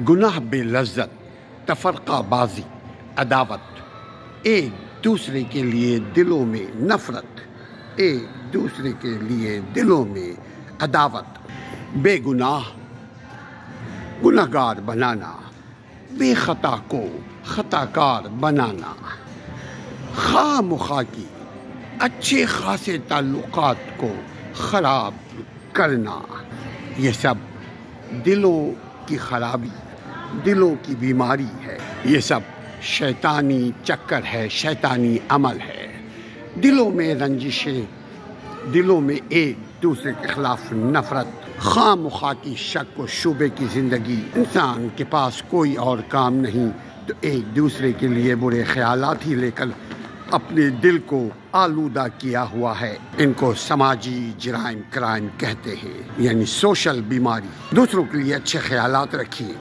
گناہ بے لذت، تفرقہ بازی، عداوت، ایک دوسرے کے لیے دلوں میں نفرت، ایک دوسرے کے لیے دلوں میں عداوت، بے گناہ گنہگار بنانا، بے خطا کو خطا کار بنانا، خواہ مخواہ کی اچھے خاصے تعلقات کو خراب کرنا، یہ سب دلوں کی خرابی، دلوں کی بیماری ہے، یہ سب شیطانی چکر ہے، شیطانی عمل ہے۔ دلوں میں رنجشیں، دلوں میں ایک دوسرے کے خلاف نفرت، خواہ مخواہ کی شک و شبے کی زندگی۔ انسان کے پاس کوئی اور کام نہیں تو ایک دوسرے کے لیے برے خیالات ہی لے کر اپنے دل کو آلودہ کیا ہوا ہے۔ ان کو سماجی جرائم، کرائم کہتے ہیں، یعنی سوشل بیماری۔ دوسروں کے لیے اچھے خیالات رکھیے۔